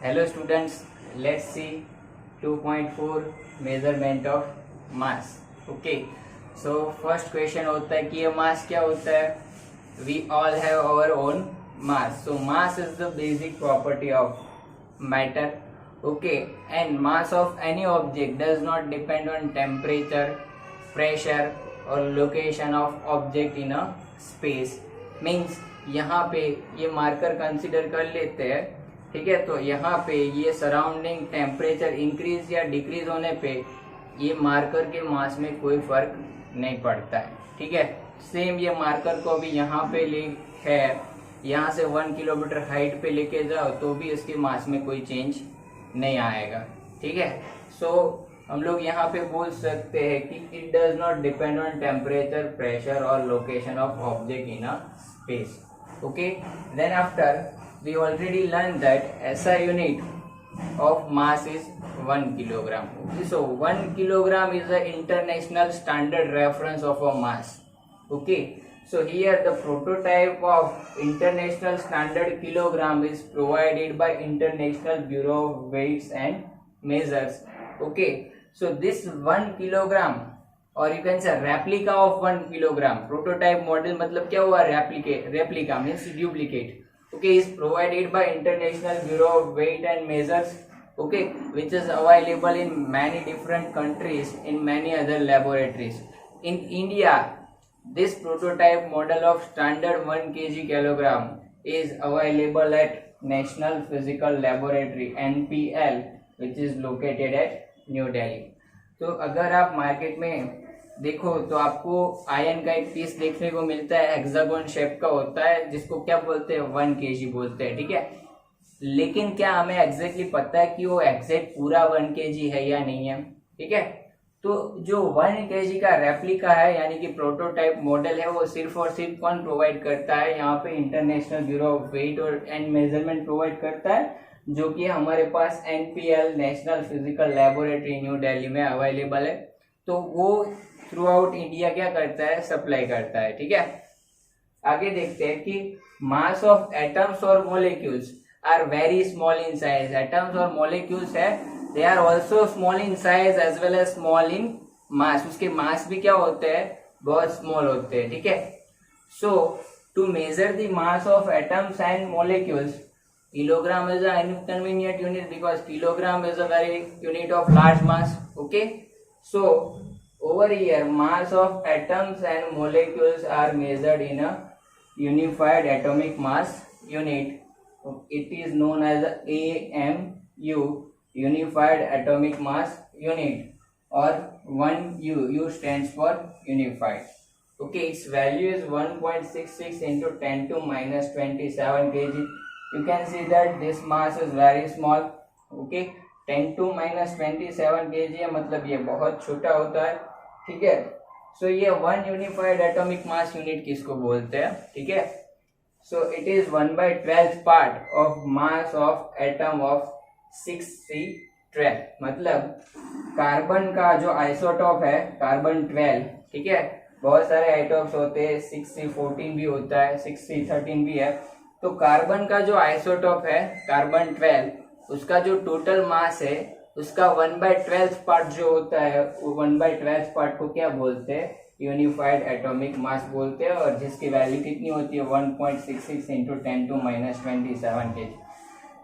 Hello students, let's see 2.4 measurement of mass. Okay, so first question होता है कि ये mass क्या होता है? We all have our own mass. So mass is the basic property of matter. Okay, and mass of any object does not depend on temperature, pressure or location of object in a space. Means यहाँ पे ये marker consider कर लेते हैं, ठीक है। तो यहाँ पे ये सराउंडिंग टेम्परेचर इंक्रीज या डिक्रीज होने पे ये मार्कर के मास में कोई फर्क नहीं पड़ता है, ठीक है। सेम ये मार्कर को भी यहाँ पे ले है, यहाँ से 1 किलोमीटर हाइट पे लेके जाओ तो भी इसके मास में कोई चेंज नहीं आएगा, ठीक है। सो हम लोग यहाँ पे बोल सकते हैं कि it does not depend on temperature, pressure और location of object in a space. Okay, then after we already learned that SI unit of mass is 1 kilogram. Okay, so 1 kilogram is the international standard reference of a mass. Okay, so here the prototype of international standard kilogram is provided by International Bureau of Weights and Measures. Okay, so this 1 kilogram और you can say replica of 1 kilogram, prototype model मतलब क्या हुआ, replica means duplicate. Okay, is provided by international bureau of weight and measures. Okay, which is available in many different countries in many other laboratories. In India this prototype model of standard 1 kg kilogram is available at national physical laboratory NPL which is located at New Delhi. तो अगर आप market में देखो तो आपको ion का एक piece देखने को मिलता है, हेक्सागोन शेप का होता है, जिसको क्या बोलते हैं, 1 kg बोलते हैं, ठीक है। लेकिन क्या हमें एग्जैक्टली पता है कि वो एग्जैक्ट पूरा 1 kg है या नहीं है, ठीक है। तो जो 1 kg का रेप्लिका है यानी कि प्रोटोटाइप मॉडल है, वो सिर्फ और सिर्फ कौन प्रोवाइड करता है, यहाँ पे इंटरनेशनल ब्यूरो ऑफ वेट और एंड मेजरमेंट प्रोवाइड करता है, जो कि हमारे पास NPL national physical laboratory new Delhi में अवेलेबल है. तो वो थ्रू आउट इंडिया क्या करता है, सप्लाई करता है, ठीक है। आगे देखते हैं कि मास ऑफ एटम्स और molecules are very small in size. Atoms और मॉलिक्यूल्स है, they are also small in size as well as small in mass. उसके मास भी क्या होते हैं, बहुत स्मॉल होते हैं, ठीक है. So to measure the mass of atoms and molecules, kilogram is an inconvenient unit because kilogram is a very unit of large mass. Okay, so over here mass of atoms and molecules are measured in a unified atomic mass unit. It is known as AMU, unified atomic mass unit, or 1U. U stands for unified. Okay, its value is 1.66 into 10 to minus 27 kg. You can see that this mass is very small. Okay, 10 to minus 27 kg है, मतलब ये बहुत छोटा होता है, ठीक है. सो ये 1 यूनिफाइड एटॉमिक मास यूनिट किसको बोलते हैं, ठीक है. So it is 1/12 part of mass of atom of 6C12. मतलब कार्बन का जो आइसोटॉप है कार्बन 12, ठीक है. बहुत सारे आइसोटॉप्स होते हैं, 6C14 भी होता है, 6C13 भी है. तो कार्बन का जो आइसोटॉप है कार्बन 12, उसका जो टोटल मास है उसका 1/12 पार्ट जो होता है, वो 1/12 पार्ट को क्या बोलते हैं, यूनिफाइड एटॉमिक मास बोलते हैं, और जिसकी वैल्यू कितनी होती है, 1.66 इंटू 10 टू माइनस 27 kg.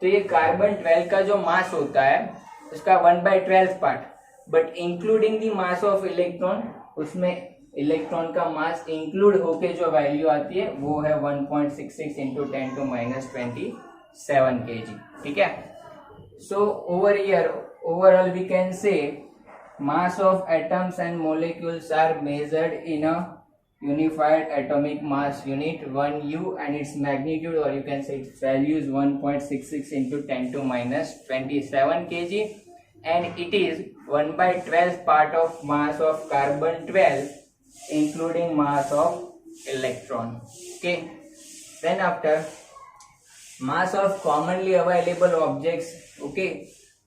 तो ये कार्बन 12 का जो मास होता है उसका 1/12 part, but including the mass of electron, उसमें इलेक्ट्रॉन का मास इंक्लूड होके जो वैल्यू आती है वो है 1.66 इंटू 10 टू माइनस 27 kg, ठीक है. So over here overall we can say mass of atoms and molecules are measured in a unified atomic mass unit 1U, and its magnitude, or you can say its value, is 1.66 into 10 to minus 27 kg, and it is 1/12 part of mass of carbon 12 including mass of electron. Okay, then after mass of commonly available objects. Okay,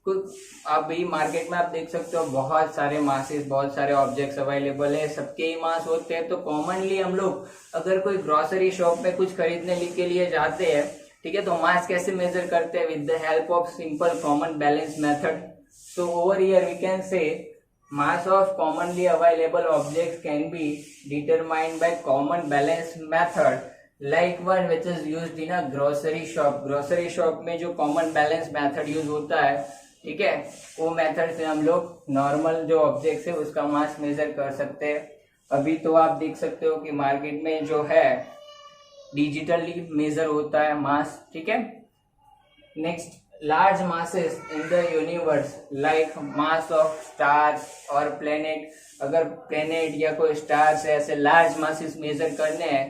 कुछ अभी market में आप देख सकते हो बहुत सारे masses, बहुत सारे ऑब्जेक्ट्स अवेलेबल है, सबके ही मास होते हैं. तो कॉमनली हम लोग अगर कोई ग्रोसरी शॉप में कुछ खरीदने के लिए जाते हैं ठीक है, तो मास कैसे मेजर करते हैं? With the help of simple common balance method. So over here we can say mass of commonly available objects can be determined by common balance method like one which is used in a grocery shop. grocery shop में जो common balance method use होता है, ठीक है, वो method से हम लोग नॉर्मल जो ऑब्जेक्ट है उसका मास मेजर कर सकते हैं. अभी तो आप देख सकते हो कि मार्केट में जो है डिजिटली मेजर होता है मास, ठीक है. Next, large masses in the universe like mass of stars और planet. अगर planet या कोई stars ऐसे large masses measure करने हैं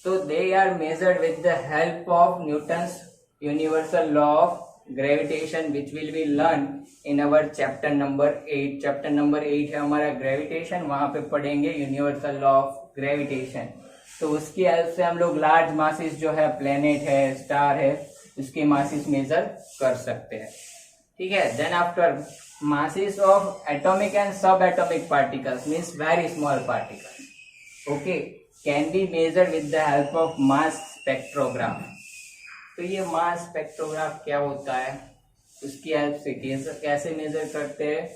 तो they are measured with the help of Newton's universal law of gravitation which will be learned in our chapter number 8. chapter number 8 है हमारा gravitation, वहां पे पढ़ेंगे universal law of gravitation. तो उसकी हेल्प से हम लोग large masses जो है planet है, star है, उसके मासेस मेजर कर सकते हैं, ठीक है. Then after masses of atomic and sub atomic particles means very small particles, okay, can be measured with the help of mass spectrograph. तो ये मास स्पेक्ट्रोग्राफ क्या होता है, उसकी हेल्प से कैसे मेजर करते हैं?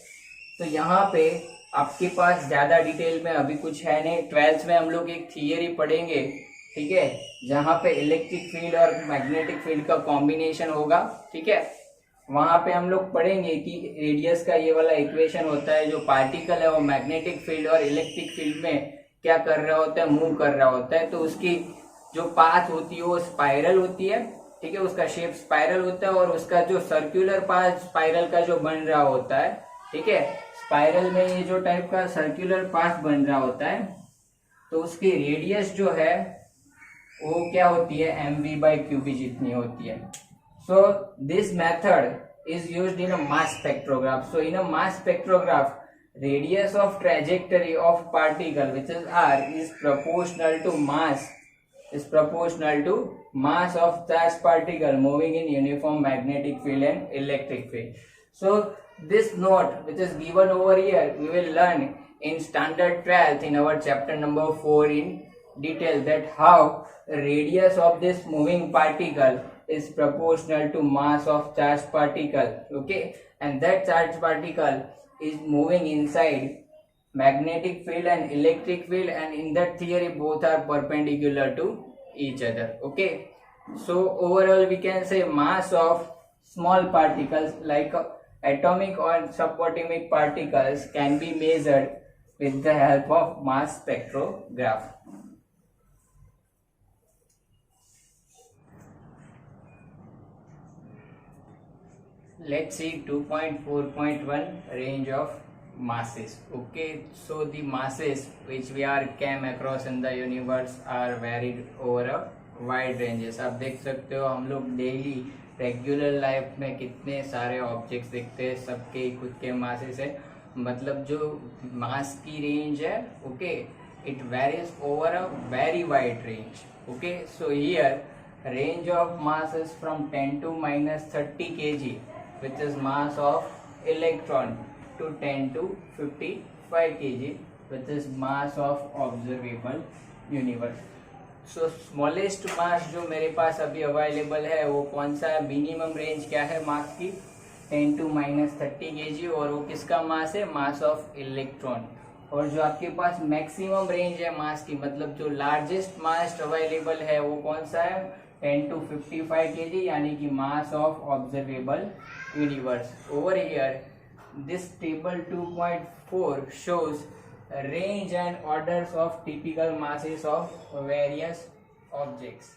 तो यहाँ पे आपके पास ज्यादा डिटेल में अभी कुछ है नहीं. 12th में हम लोग एक थियरी पढ़ेंगे, ठीक है, जहां पे इलेक्ट्रिक फील्ड और मैग्नेटिक फील्ड का कॉम्बिनेशन होगा, ठीक है. वहां पे हम लोग पढ़ेंगे कि रेडियस का ये वाला इक्वेशन होता है, जो पार्टिकल है वो मैग्नेटिक फील्ड और इलेक्ट्रिक फील्ड में क्या कर रहा होता है, मूव कर रहा होता है. तो उसकी जो पाथ होती है वो स्पाइरल होती है, ठीक है, उसका शेप स्पाइरल होता है और उसका जो सर्क्यूलर पाथ स्पाइरल का जो बन रहा होता है, ठीक है, स्पाइरल में ये जो टाइप का सर्क्यूलर पाथ बन रहा होता है, तो उसकी रेडियस जो है वो क्या होती है, mv/qb जितनी होती है. So this method is used in a mass spectrograph. So in a mass spectrograph radius of trajectory of particle which is r is proportional to mass of charged particle moving in uniform magnetic field and electric field. So this note which is given over here we will learn in standard 12th in our chapter number 4 in detail, that how radius of this moving particle is proportional to mass of charged particle, okay, and that charged particle is moving inside magnetic field and electric field, and in that theory both are perpendicular to each other, okay. So overall we can say mass of small particles like atomic or subatomic particles can be measured with the help of mass spectrograph. Let's see 2.4.1 range of masses. Okay, so the masses which we are came across in the universe are varied over a wide ranges. आप देख सकते हो हम लोग daily regular life में कितने सारे objects देखते हैं, सबके खुद के मासेस है, मतलब जो मास की रेंज है, okay, it varies over a very wide range. Okay, so here range of mass is from 10 to minus 30 kg, which is mass of electron, to 10 to 55 kg, which is mass of observable universe. So smallest mass जो मेरे पास अभी available है वो कौन सा है, minimum range क्या है मास की, 10 to minus 30 kg, और वो किसका मास है, मास ऑफ इलेक्ट्रॉन. और जो आपके पास मैक्सिमम रेंज है मास की, मतलब जो लार्जेस्ट मास अवेलेबल है वो कौन सा है, 10 to 55 kg, यानी कि mass of observable universe. Over here this table 2.4 shows range and orders of typical masses of various objects.